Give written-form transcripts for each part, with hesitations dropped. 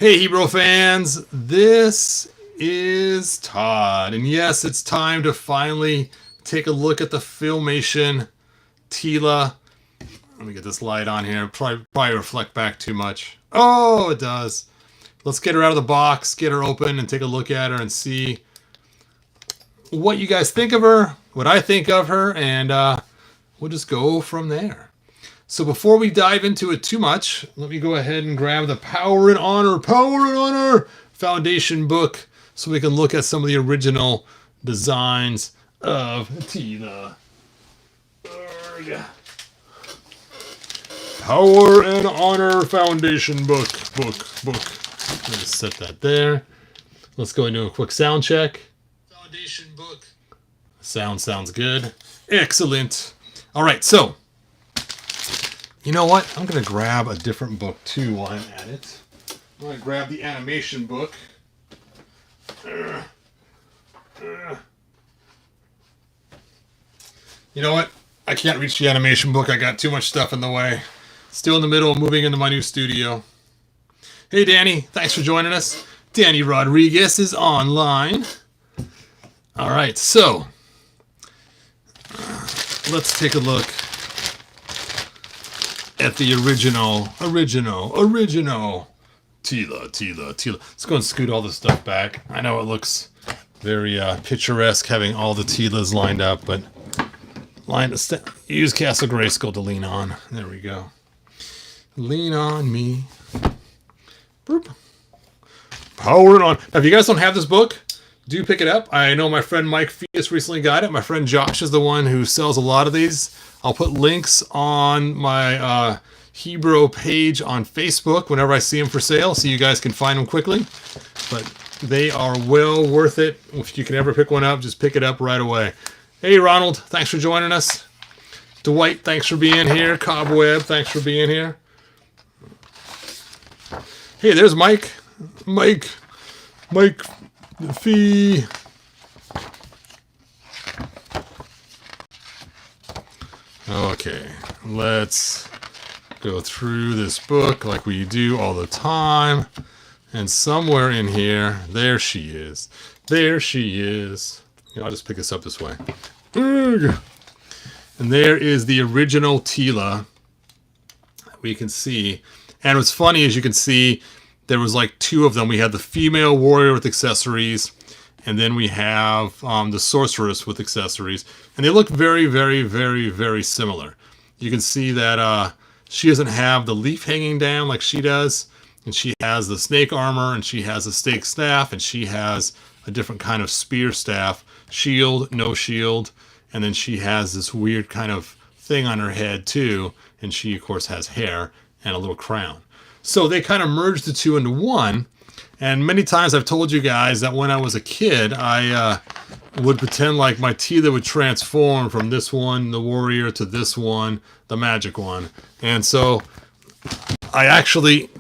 Hey, Hebrew fans, this is Todd, and yes, it's time to finally take a look at the Filmation Teela. Let me get this light on here. Probably reflect back too much. Oh, it does. Let's get her out of the box, get her open, and take a look at her and see what you guys think of her, what I think of her, and we'll just go from there. So before we dive into it too much, let me go ahead and grab the Power and Honor Foundation book so we can look at some of the original designs of Teela. Power and Honor Foundation book. Let's set that there. Let's go into a quick sound check. Foundation book. Sound sounds good. Excellent. All right, so you know what? I'm going to grab a different book, too, while I'm at it. I'm going to grab the animation book. You know what? I can't reach the animation book. I got too much stuff in the way. Still in the middle of moving into my new studio. Hey, Danny. Thanks for joining us. Danny Rodriguez is online. All right, so let's take a look at the original Teela. Let's go and scoot all this stuff back. I know it looks very picturesque having all the Teelas lined up, but use Castle Grayskull to lean on. There we go. Lean on me. Boop. Power it on. Now, if you guys don't have this book, do pick it up. I know my friend Mike Fias recently got it. My friend Josh is the one who sells a lot of these. I'll put links on my Hebrew page on Facebook whenever I see them for sale, so you guys can find them quickly. But they are well worth it. If you can ever pick one up, just pick it up right away. Hey, Ronald, thanks for joining us. Dwight, thanks for being here. Cobweb, thanks for being here. Hey, there's Mike. Mike Fee. Okay, let's go through this book like we do all the time. And somewhere in here, there she is. There she is. I'll just pick this up this way. And there is the original Teela. We can see. And what's funny is you can see there was like two of them. We had the female warrior with accessories, and then we have the sorceress with accessories. And they look very, very, very, very similar. You can see that she doesn't have the leaf hanging down like she does. And she has the snake armor, and she has a stake staff, and she has a different kind of spear staff. Shield, no shield. And then she has this weird kind of thing on her head too. And she, of course, has hair and a little crown. So they kind of merged the two into one. And many times I've told you guys that when I was a kid, I would pretend like my Teela would transform from this one, the warrior, to this one, the magic one. And so I actually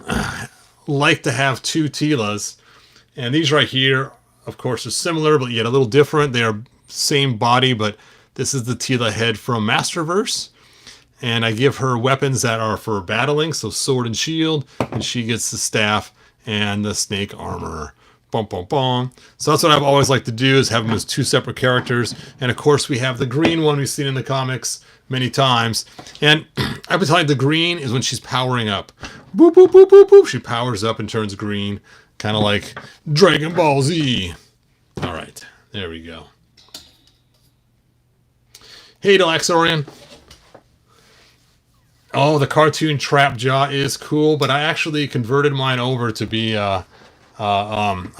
like to have two Teelas. And these right here, of course, are similar, but yet a little different. They are same body, but this is the Teela head from Masterverse. And I give her weapons that are for battling, so sword and shield, and she gets the staff and the snake armor. Bum, bum, bum. So that's what I've always liked to do, is have them as two separate characters. And of course, we have the green one we've seen in the comics many times. And I've been telling you, the green is when she's powering up. Boop, boop, boop, boop, boop. She powers up and turns green, kind of like Dragon Ball Z. All right, there we go. Hey, Delaxorian. Oh, the cartoon Trap Jaw is cool, but I actually converted mine over to be a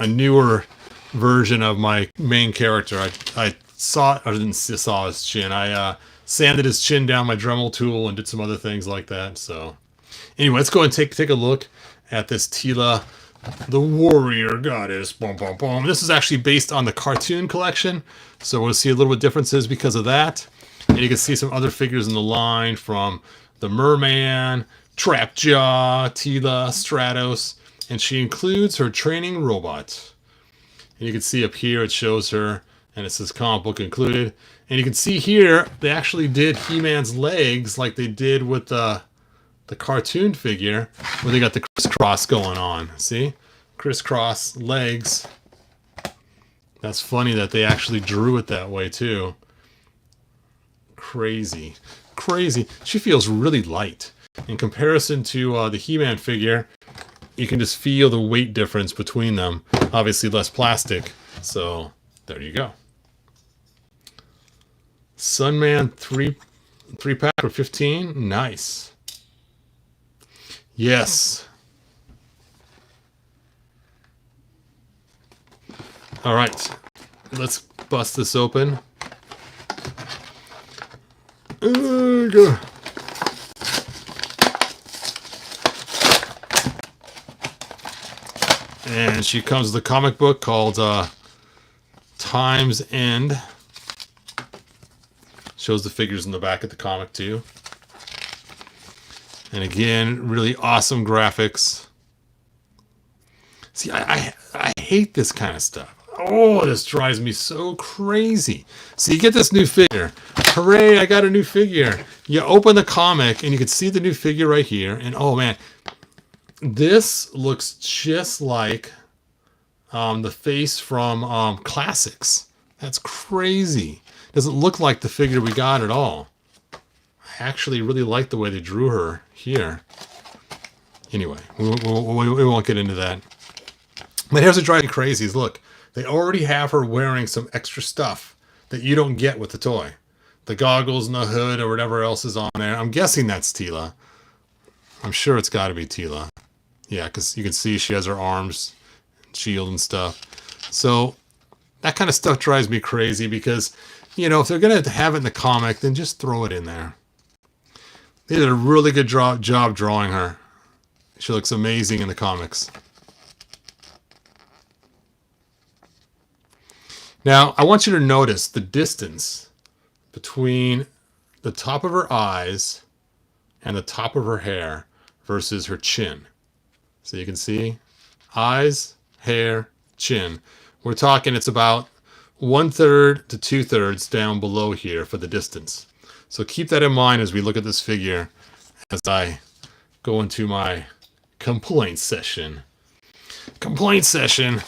newer version of my main character. I didn't saw his chin. I sanded his chin down my Dremel tool and did some other things like that. So anyway, let's go and take a look at this Teela, the warrior goddess. Boom, boom, boom. This is actually based on the cartoon collection, so we'll see a little bit differences because of that. And you can see some other figures in the line from the Merman, Trapjaw, Teela, Stratos, and she includes her training robot. And you can see up here it shows her, and it says comic book included. And you can see here they actually did He-Man's legs like they did with the cartoon figure, where they got the crisscross going on. See? crisscross legs. That's funny that they actually drew it that way too. Crazy. Crazy. She feels really light. In comparison to the He-Man figure, you can just feel the weight difference between them. Obviously less plastic. So there you go. Sunman 3-pack for 15. Nice. Yes. All right. Let's bust this open. Go. And she comes with a comic book called Time's End. Shows the figures in the back of the comic too. And again, really awesome graphics. See, I hate this kind of stuff. Oh, this drives me so crazy. So you get this new figure. Hooray, I got a new figure. You open the comic and you can see the new figure right here. And oh man, this looks just like the face from Classics. That's crazy. Doesn't look like the figure we got at all. I actually really like the way they drew her here. Anyway, we won't get into that. But here's what drives me crazy is look, they already have her wearing some extra stuff that you don't get with the toy. The goggles and the hood or whatever else is on there. I'm guessing that's Teela. I'm sure it's got to be Teela. Yeah, because you can see she has her arms, shield and stuff. So that kind of stuff drives me crazy because, you know, if they're going to have it in the comic, then just throw it in there. They did a really good job drawing her. She looks amazing in the comics. Now, I want you to notice the distance between the top of her eyes and the top of her hair versus her chin. So you can see eyes, hair, chin. We're talking it's about 1/3 to 2/3 down below here for the distance. So keep that in mind as we look at this figure as I go into my complaint session. Complaint session.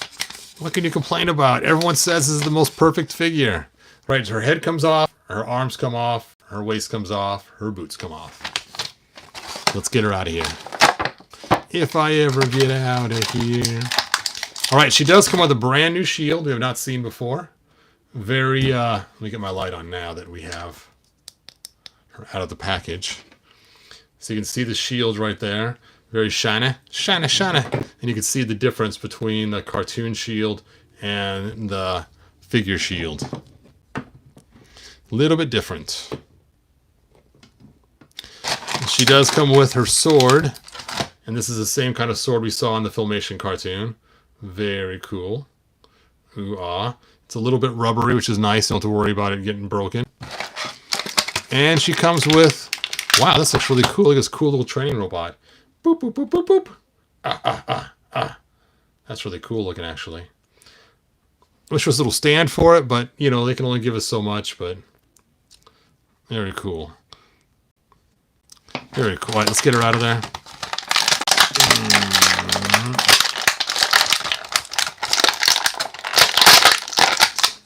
What can you complain about? Everyone says this is the most perfect figure. Right, her head comes off, her arms come off, her waist comes off, her boots come off. Let's get her out of here. If I ever get out of here. All right, she does come with a brand new shield we have not seen before. Very, let me get my light on now that we have her out of the package. So you can see the shield right there. Very shiny, shiny, shiny. And you can see the difference between the cartoon shield and the figure shield. A little bit different. She does come with her sword. And this is the same kind of sword we saw in the Filmation cartoon. Very cool. Ooh-ah. It's a little bit rubbery, which is nice. Don't have to worry about it getting broken. And she comes with... Wow, this looks really cool. Look at this cool little training robot. Boop, boop, boop, boop, boop. Ah, ah, ah, ah. That's really cool looking, actually. Wish there was a little stand for it, but, you know, they can only give us so much, but... Very cool. Very cool. All right, let's get her out of there.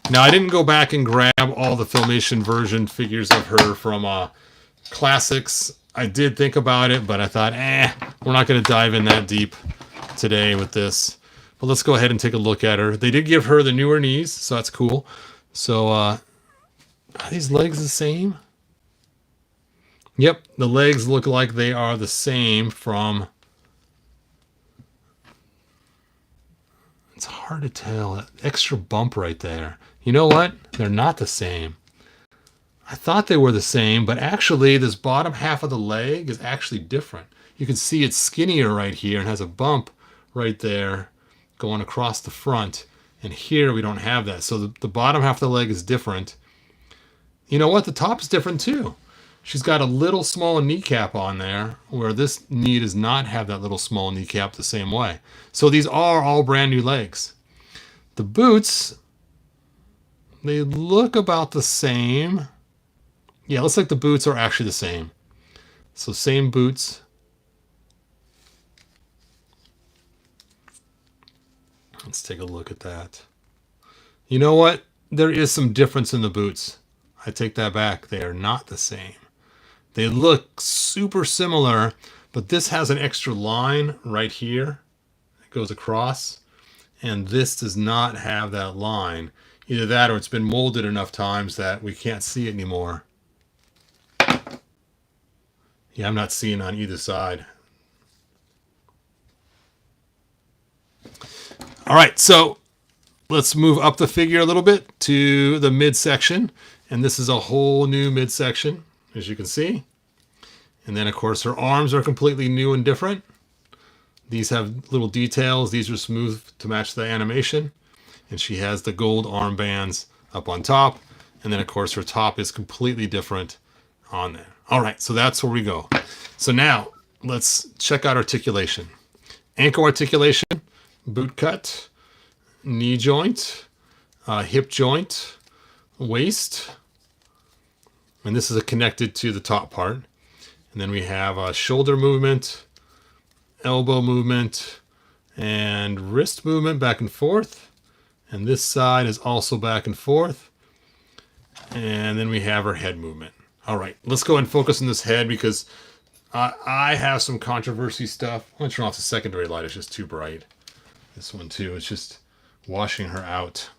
Now, I didn't go back and grab all the Filmation version figures of her from Classics. I did think about it, but I thought, we're not going to dive in that deep today with this. But let's go ahead and take a look at her. They did give her the newer knees, so that's cool. So, are these legs the same? Yep, the legs look like they are the same from... It's hard to tell. That extra bump right there. You know what? They're not the same. I thought they were the same, but actually this bottom half of the leg is actually different. You can see it's skinnier right here and has a bump right there going across the front. And here we don't have that. So the bottom half of the leg is different. You know what? The top's different too. She's got a little small kneecap on there, where this knee does not have that little small kneecap the same way. So these are all brand new legs. The boots, they look about the same. Yeah, it looks like the boots are actually the same. So same boots. Let's take a look at that. You know what? There is some difference in the boots. I take that back. They are not the same. They look super similar, but this has an extra line right here. It goes across, and this does not have that line. Either that or it's been molded enough times that we can't see it anymore. Yeah, I'm not seeing on either side. All right, so let's move up the figure a little bit to the midsection. And this is a whole new midsection, as you can see. And then, of course, her arms are completely new and different. These have little details. These are smooth to match the animation. And she has the gold armbands up on top. And then, of course, her top is completely different on there. All right, so that's where we go. So now, let's check out articulation. Ankle articulation, boot cut, knee joint, hip joint, waist. And this is connected to the top part. And then we have a shoulder movement, elbow movement, and wrist movement back and forth. And this side is also back and forth. And then we have our head movement. All right, let's go and focus on this head because I have some controversy stuff. I'm going to turn off the secondary light. It's just too bright. This one too. It's just washing her out.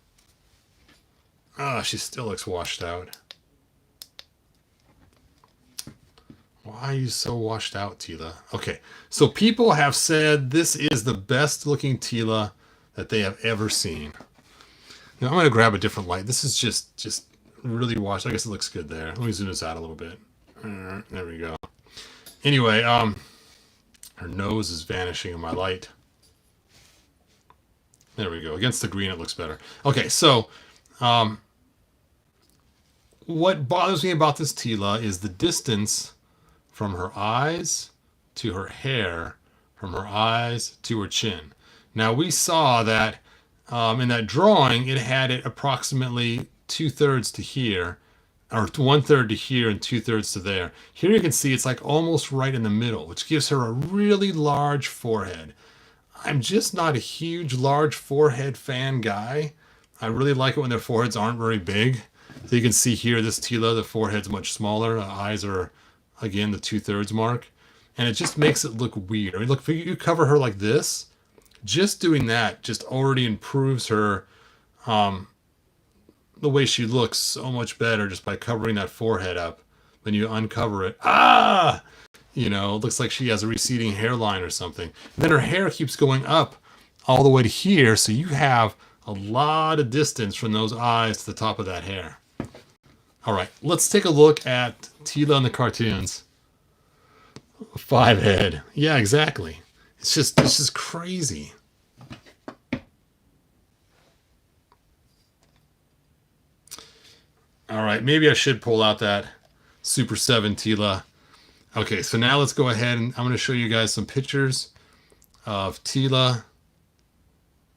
Ah, she still looks washed out. Why are you so washed out, Teela? Okay, so people have said this is the best looking Teela that they have ever seen. Now I'm going to grab a different light. This is just really washed. I guess it looks good there. Let me zoom this out a little bit. There we go. Anyway, her nose is vanishing in my light. There we go. Against the green, it looks better. Okay, so what bothers me about this Teela is the distance from her eyes to her hair, from her eyes to her chin. Now, we saw that in that drawing, it had it approximately 2/3 to here, or 1/3 to here and 2/3 to there. Here you can see it's like almost right in the middle, which gives her a really large forehead. I'm just not a huge, large forehead fan guy. I really like it when their foreheads aren't very big. So you can see here, this Teela, the forehead's much smaller. The eyes are, again, the 2/3 mark. And it just makes it look weird. I mean, look, if you cover her like this, just doing that just already improves her, the way she looks so much better just by covering that forehead up. When you uncover it, you know, it looks like she has a receding hairline or something. And then her hair keeps going up all the way to here, so you have a lot of distance from those eyes to the top of that hair. All right, let's take a look at Teela in the cartoons. 5 head. Yeah, exactly. It's just crazy. All right, maybe I should pull out that Super 7 Teela. Okay, so now let's go ahead and I'm going to show you guys some pictures of Teela.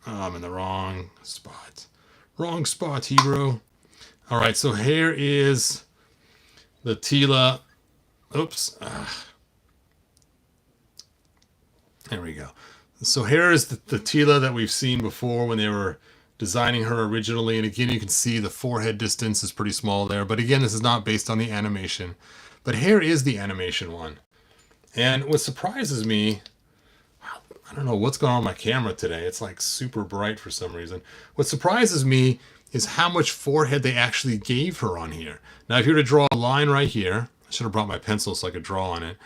Oh, I'm in the wrong spot. Wrong spot, hero. All right, so here is the Teela. Oops. There we go. So here is the Teela that we've seen before when they were designing her originally. And again, you can see the forehead distance is pretty small there. But again, this is not based on the animation. But here is the animation one. And what surprises me, I don't know what's going on with my camera today. It's like super bright for some reason. What surprises me is how much forehead they actually gave her on here. Now, if you were to draw a line right here, I should have brought my pencil so I could draw on it,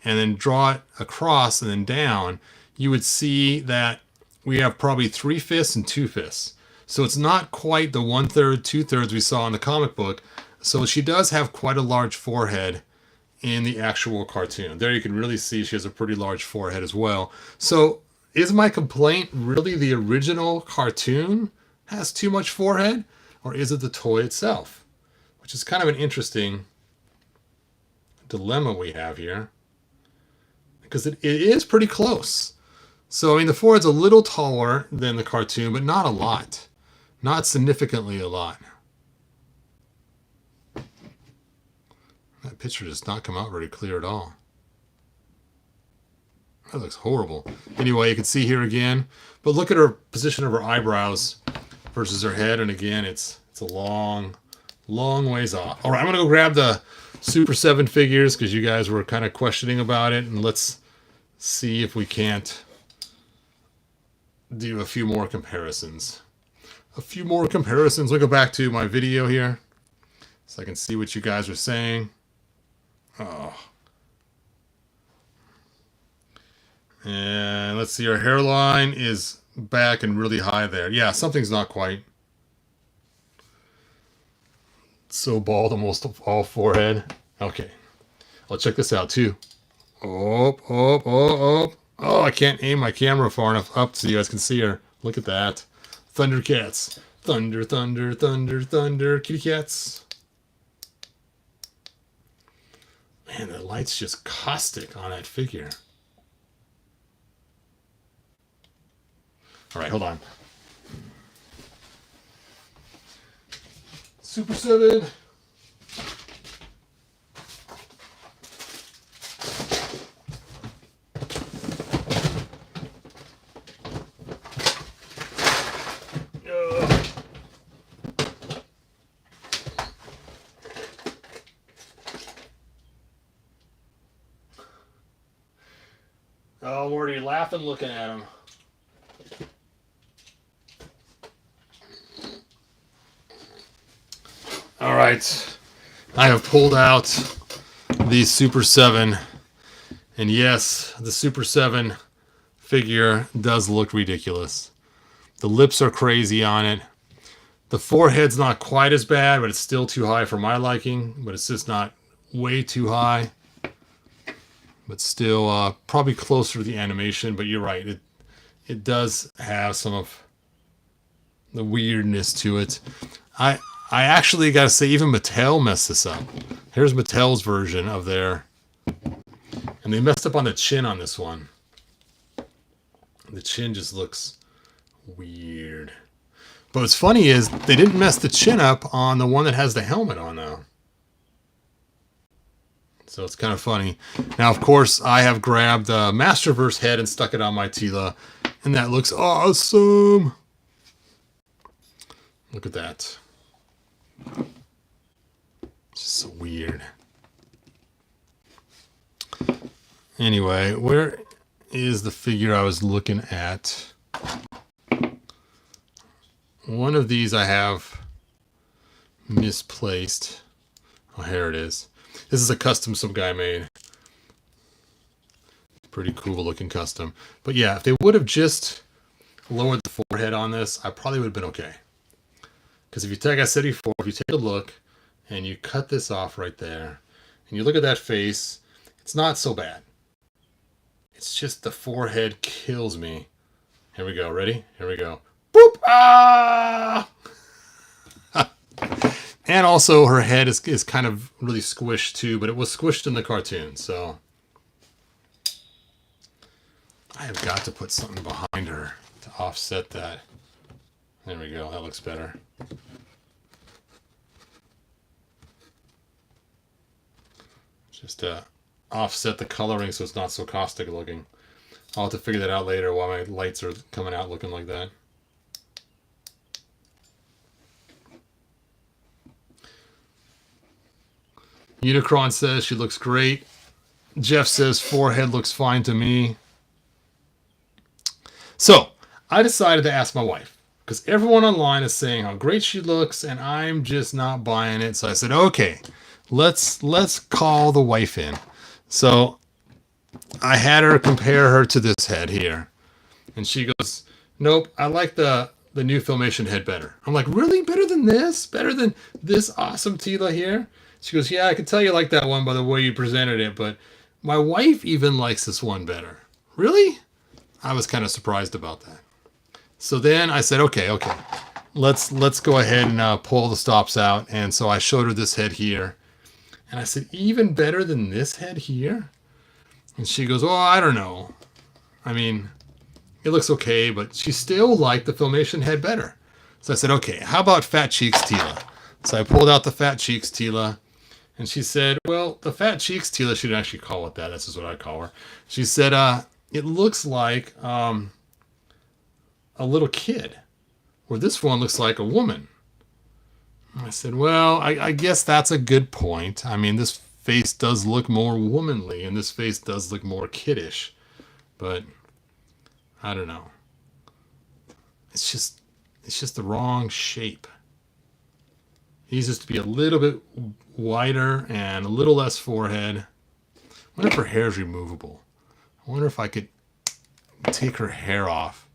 and then draw it across and then down, you would see that we have probably 3/5 and 2/5. So it's not quite the 1/3, 2/3 we saw in the comic book. So she does have quite a large forehead in the actual cartoon. There you can really see she has a pretty large forehead as well. So is my complaint really the original cartoon has too much forehead, or is it the toy itself? Which is kind of an interesting dilemma we have here, because it is pretty close. So, I mean, the forehead's a little taller than the cartoon, but not a lot. Not significantly a lot. That picture does not come out very clear at all. That looks horrible. Anyway, you can see here again. But look at her position of her eyebrows versus her head. And again, it's a long ways off. All right, I'm going to go grab the Super 7 figures because you guys were kind of questioning about it. And let's see if we can't do a few more comparisons. Let me go back to my video here so I can see what you guys are saying. Oh. And let's see, her hairline is back and really high there. Yeah, something's not quite. So bald, almost all forehead. Okay. I'll check this out too. Oh, I can't aim my camera far enough up so you guys can see her. Look at that. Thundercats. Thunder, thunder, thunder, thunder. Kitty cats. Man, the light's just caustic on that figure. All right, hold on. Super 7. Oh, Lordy, laughing looking at him. All right, I have pulled out the Super 7, and yes, the Super 7 figure does look ridiculous. The lips are crazy on it. The forehead's not quite as bad, but it's still too high for my liking, but it's just not way too high. But still probably closer to the animation, but you're right, it does have some of the weirdness to it. I actually got to say, even Mattel messed this up. Here's Mattel's version of their... And they messed up on the chin on this one. The chin just looks weird. But what's funny is they didn't mess the chin up on the one that has the helmet on, though. So it's kind of funny. Now, of course, I have grabbed the Masterverse head and stuck it on my Teela. And that looks awesome. Look at that. It's just so weird. Anyway, where is the figure I was looking at? One of these I have misplaced. Oh, here it is. This is a custom some guy made. Pretty cool looking custom. But yeah, if they would have just lowered the forehead on this, I probably would have been okay. Because if you take, like I said before, if you take a look and you cut this off right there, and you look at that face, it's not so bad. It's just the forehead kills me. Here we go. Ready? Here we go. Boop! Ah! And also her head is kind of really squished too, but it was squished in the cartoon, so I have got to put something behind her to offset that. There we go. That looks better. Just to offset the coloring so it's not so caustic looking. I'll have to figure that out later while my lights are coming out looking like that. Unicron says she looks great. Jeff says forehead looks fine to me. So I decided to ask my wife, because everyone online is saying how great she looks and I'm just not buying it. So I said, okay, let's call the wife in. So I had her compare her to this head here. And she goes, nope, I like the new Filmation head better. I'm like, really? Better than this? Better than this awesome Teela here? She goes, yeah, I can tell you like that one by the way you presented it, but my wife even likes this one better. Really? I was kind of surprised about that. So then I said, okay, let's go ahead and pull the stops out. And so I showed her this head here. And I said, even better than this head here? And she goes, oh, I don't know. I mean, it looks okay, but she still liked the Filmation head better. So I said, okay, how about Fat Cheeks Teela? So I pulled out the Fat Cheeks Teela. And she said, well, the Fat Cheeks Teela, she didn't actually call it that. That's just what I call her. She said, it looks like a little kid, where this one looks like a woman. I said, well, I guess that's a good point. I mean, this face does look more womanly, and this face does look more kiddish. But I don't know. It's just the wrong shape. He needs to be a little bit wider and a little less forehead. I wonder if her hair is removable. I wonder if I could take her hair off,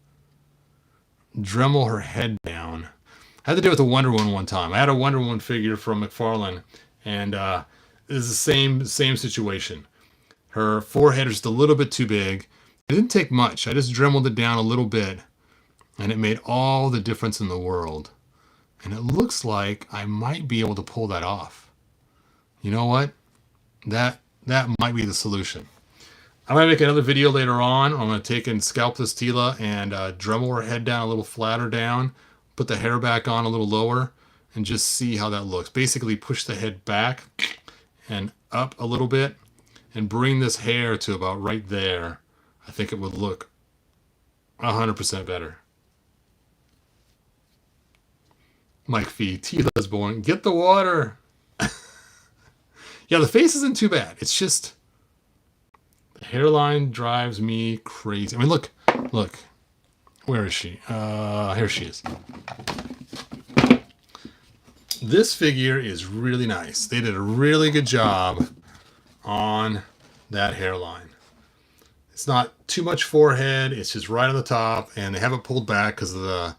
Dremel her head down. I had to do it with a Wonder Woman one time. I had a Wonder Woman figure from McFarlane, and it was the same situation. Her forehead is just a little bit too big. It didn't take much. I just Dremeled it down a little bit, and it made all the difference in the world. And it looks like I might be able to pull that off. You know what? That might be the solution. I might make another video later on. I'm going to take and scalp this Teela and Dremel her head down a little flatter down, put the hair back on a little lower, and just see how that looks. Basically push the head back and up a little bit and bring this hair to about right there. I think it would look 100% better. Mike Fee, Teela's born. Get the water. Yeah, the face isn't too bad. It's just the hairline drives me crazy. I mean, look. Where is she? Here she is. This figure is really nice. They did a really good job on that hairline. It's not too much forehead. It's just right on the top, and they have it pulled back because of the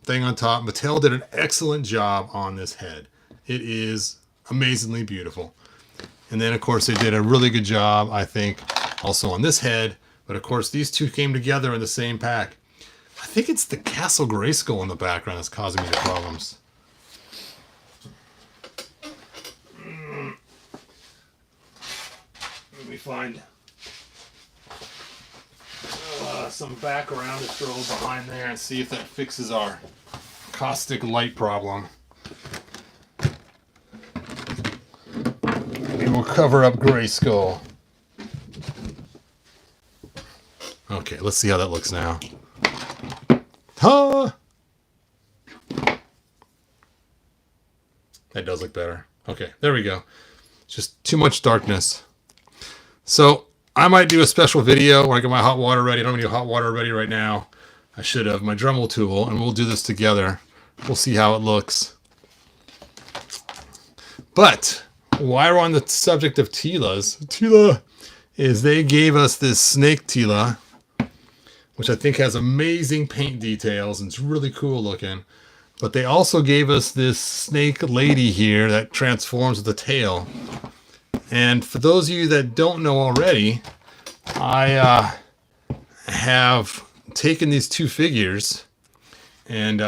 thing on top. Mattel did an excellent job on this head. It is amazingly beautiful. And then, of course, they did a really good job, I think, also on this head. But, of course, these two came together in the same pack. I think it's the Castle Grayskull in the background that's causing me the problems. Let me find some background to throw behind there and see if that fixes our caustic light problem. Maybe we'll cover up Grayskull. Okay, let's see how that looks now. Huh? That does look better. Okay, there we go. Just too much darkness. So I might do a special video where I get my hot water ready. I don't have any hot water ready right now. I should have my Dremel tool, and we'll do this together. We'll see how it looks. But while we're on the subject of Teela is they gave us this snake Teela, which I think has amazing paint details and it's really cool looking. But they also gave us this snake lady here that transforms with the tail. And for those of you that don't know already, I have taken these two figures and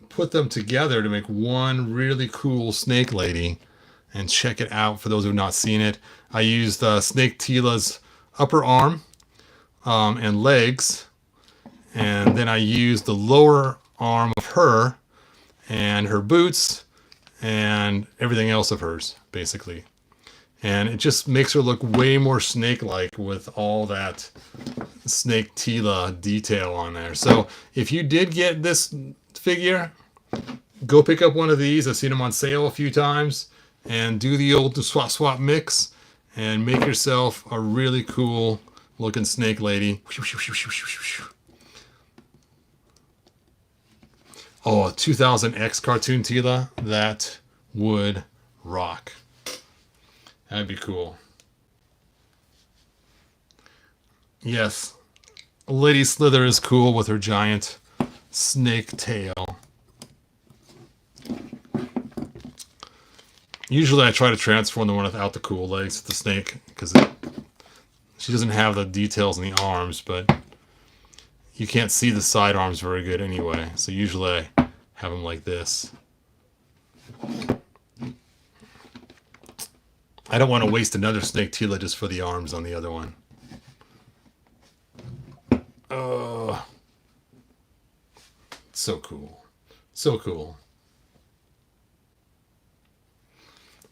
put them together to make one really cool snake lady. And check it out for those who have not seen it. I used Snake Teela's upper arm and legs. And then I used the lower arm of her and her boots and everything else of hers, basically. And it just makes her look way more snake-like with all that Snake Teela detail on there. So if you did get this figure, go pick up one of these. I've seen them on sale a few times. And do the old swap mix and make yourself a really cool looking snake lady. Oh, a 2000X cartoon Teela, that would rock. That'd be cool. Yes, Lady Slither is cool with her giant snake tail. Usually I try to transform the one without the cool legs, the snake, because she doesn't have the details in the arms, but you can't see the side arms very good anyway. So usually I have them like this. I don't want to waste another snake Teela just for the arms on the other one. So cool. So cool.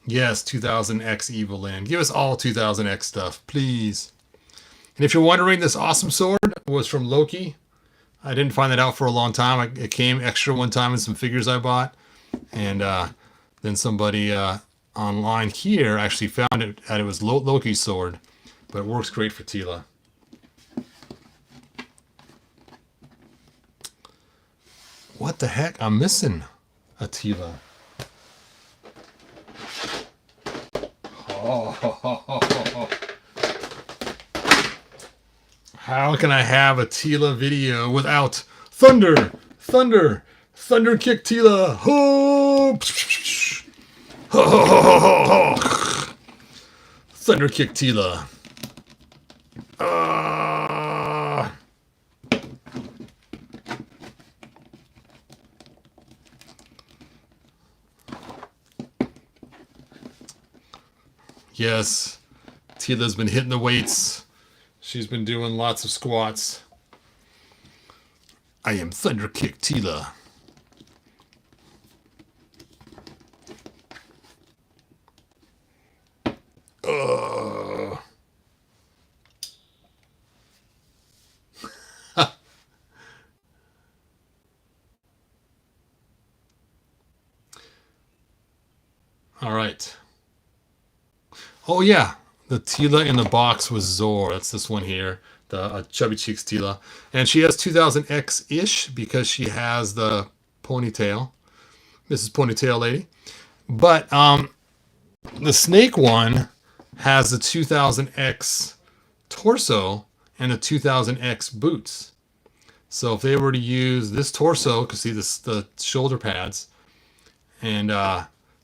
Yes, 2000X Evil Land. Give us all 2000X stuff, please. And if you're wondering, this awesome sword was from Loki. I didn't find that out for a long time. It came extra one time in some figures I bought. And then somebody online here actually found it, that it was Loki's sword. But it works great for Teela. What the heck? I'm missing a Teela. Oh. How can I have a Teela video without thunder? Thunder! Thunder kick Teela! Oh! Thunder kick Teela. Yes, Teela's been hitting the weights. She's been doing lots of squats. I am Thunder Kick Teela. All right. Oh yeah, the Teela in the box was Zor. That's this one here, the Chubby Cheeks Teela, and she has 2000X-ish because she has the ponytail, Mrs. Ponytail Lady. But the Snake one has the 2000X torso and the 2000X boots. So if they were to use this torso, you can see this, the shoulder pads, and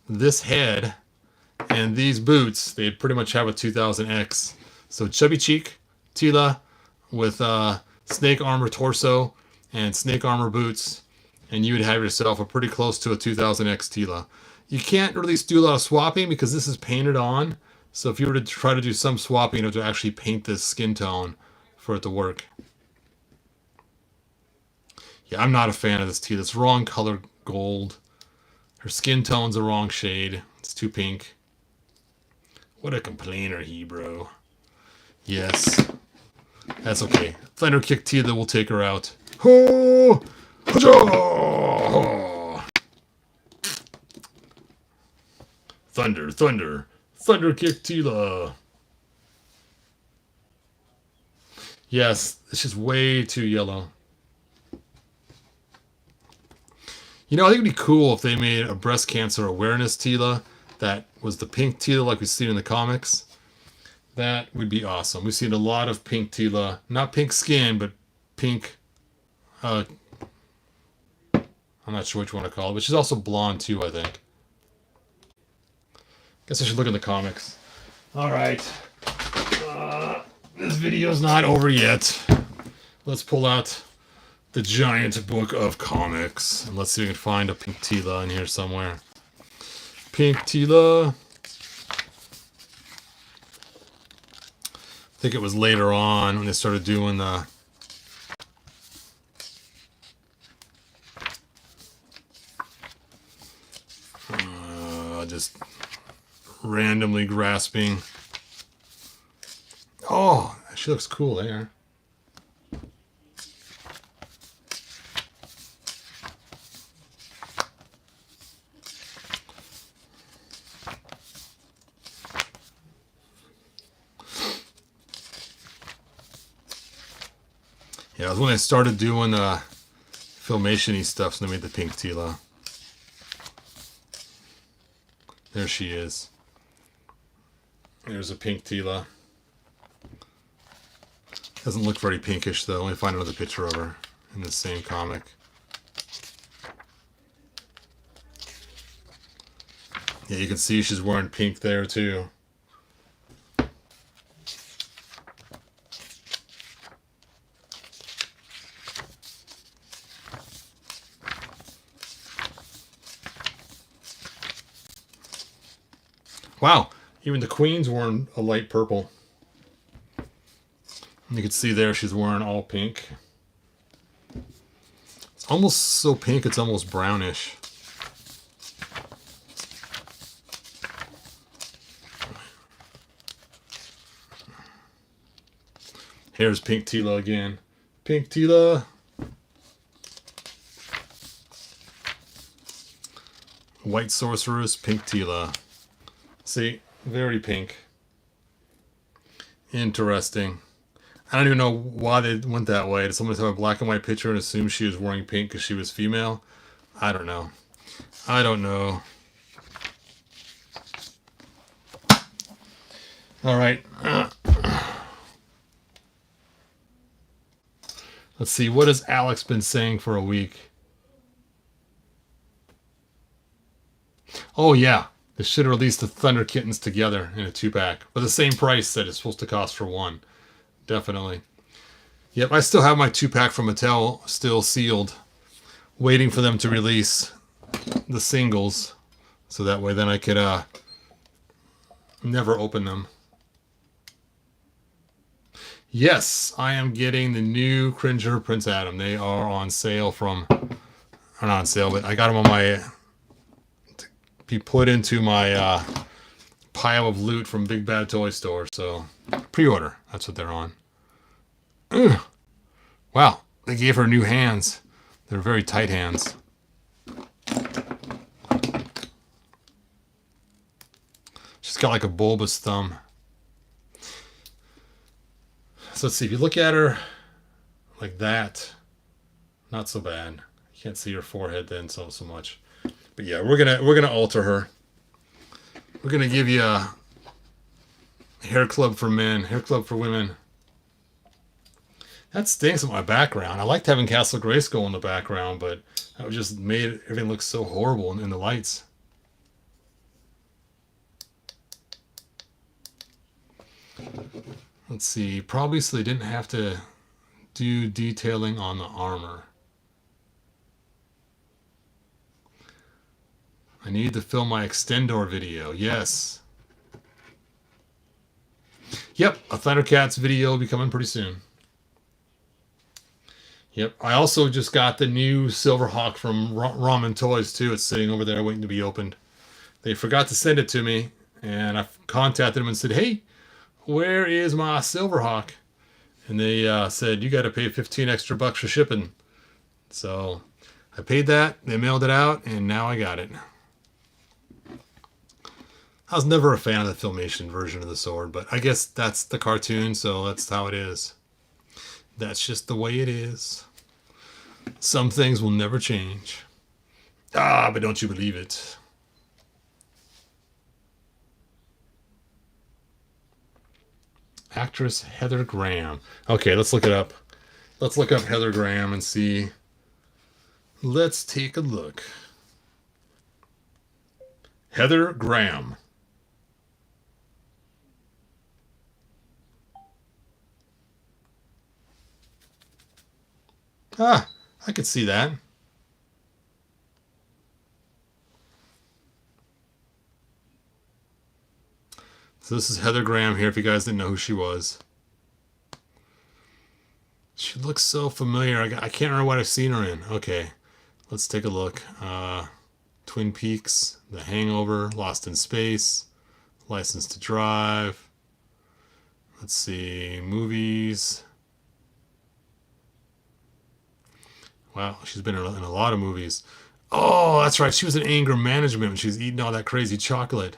this head, and these boots, they pretty much have a 2000X. So Chubby Cheek Teela with snake armor torso and snake armor boots, and you would have yourself a pretty close to a 2000X Teela. You can't really do a lot of swapping because this is painted on. So if you were to try to do some swapping, you have to actually paint this skin tone for it to work. Yeah, I'm not a fan of this Teela. It's wrong color gold. Her skin tone's the wrong shade. It's too pink. What a complainer, he, bro. Yes. That's okay. Thunder Kick Teela will take her out. Ho! Thunder, thunder. Thunder Kick Teela. Yes, it's just way too yellow. You know, I think it'd be cool if they made a breast cancer awareness Teela that was the pink Teela like we see in the comics. That would be awesome. We've seen a lot of pink Teela. Not pink skin, but pink... I'm not sure which one to call it, but she's also blonde too, I think. Guess I should look in the comics. Alright. This video's not over yet. Let's pull out the giant book of comics. And let's see if we can find a pink Teela in here somewhere. Pink Teela. I think it was later on when they started doing the... just randomly grasping. Oh, she looks cool there. Yeah, it was when I started doing Filmation-y stuff, so they made the pink Teela. There she is. There's a pink Teela. Doesn't look very pinkish though. Let me find another picture of her in the same comic. Yeah, you can see she's wearing pink there too. Wow, even the Queen's wearing a light purple. You can see there she's wearing all pink. It's almost so pink it's almost brownish. Here's Pink Teela again. Pink Teela. White Sorceress, Pink Teela. See, very pink. Interesting. I don't even know why they went that way. Did someone have a black and white picture and assume she was wearing pink because she was female? I don't know. I don't know. All right. Let's see. What has Alex been saying for a week? Oh, yeah. They should have released the Thunder Kittens together in a 2-pack for the same price that it's supposed to cost for one. Definitely. Yep, I still have my 2-pack from Mattel still sealed, waiting for them to release the singles, so that way then I could never open them. Yes, I am getting the new Cringer Prince Adam. They are on sale from, or not on sale, but I got them on my, to be put into my pile of loot from Big Bad Toy Store. So pre-order, that's what they're on. Ugh. Wow, they gave her new hands. They're very tight hands. She's got like a bulbous thumb. So let's see, if you look at her like that, not so bad. You can't see her forehead then so much. But yeah, we're gonna alter her. We're gonna give you a hair club for men, hair club for women. That stinks with my background. I liked having Castle Grayskull in the background, but that just made everything look so horrible in the lights. Let's see, probably so they didn't have to do detailing on the armor. I need to film my Extendor video, yes. Yep, a Thundercats video will be coming pretty soon. Yep, I also just got the new Silverhawk from Ramen Toys too. It's sitting over there waiting to be opened. They forgot to send it to me, and I contacted them and said, hey, where is my Silverhawk? And they said, you got to pay 15 extra bucks for shipping. So I paid that, they mailed it out, and now I got it. I was never a fan of the Filmation version of the sword, but I guess that's the cartoon, so that's how it is. That's just the way it is. Some things will never change. Ah, but don't you believe it. Actress Heather Graham. Okay, let's look it up. Let's look up Heather Graham and see. Let's take a look. Heather Graham. Ah, I could see that. So this is Heather Graham here, if you guys didn't know who she was. She looks so familiar. I can't remember what I've seen her in. Okay, let's take a look. Twin Peaks, The Hangover, Lost in Space, License to Drive. Let's see, movies. Wow, she's been in a lot of movies. Oh, that's right. She was in Anger Management when she was eating all that crazy chocolate.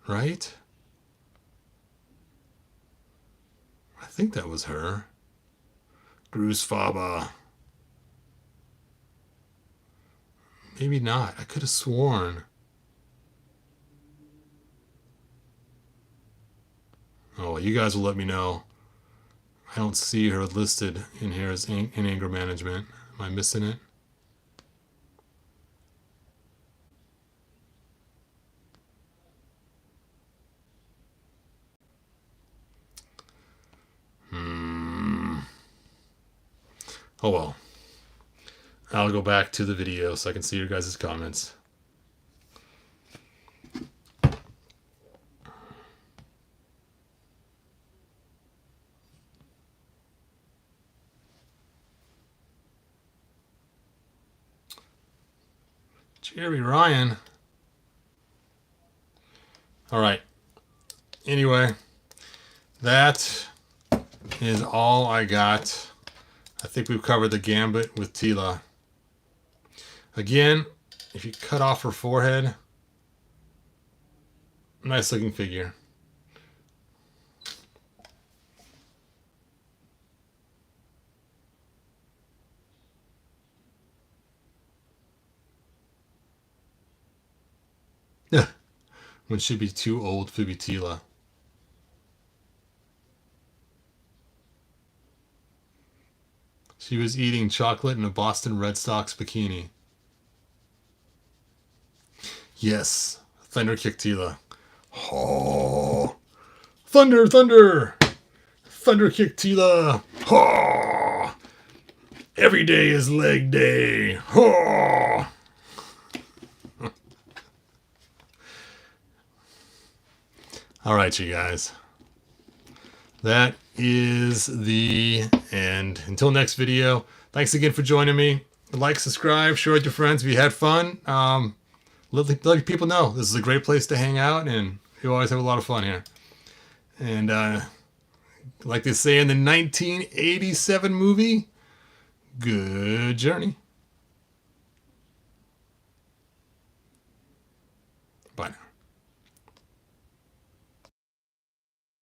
Right? I think that was her. Groosfaba. Maybe not. I could have sworn. Oh, you guys will let me know. I don't see her listed in here as in Anger Management. Am I missing it? Oh well. I'll go back to the video so I can see your guys' comments. Jerry Ryan. All right. Anyway, that is all I got. I think we've covered the gambit with Teela. Again, if you cut off her forehead, nice looking figure. When she'd be too old to be Teela. She was eating chocolate in a Boston Red Sox bikini. Yes, Thunder kick Teela. Oh, Thunder, Thunder! Thunder kick Teela. Oh, every day is leg day. Oh. All right, you guys. That is the end. Until next video, thanks again for joining me. Like, subscribe, share with your friends if you had fun. Let people know this is a great place to hang out, and we always have a lot of fun here. And like they say in the 1987 movie, good journey. Bye now.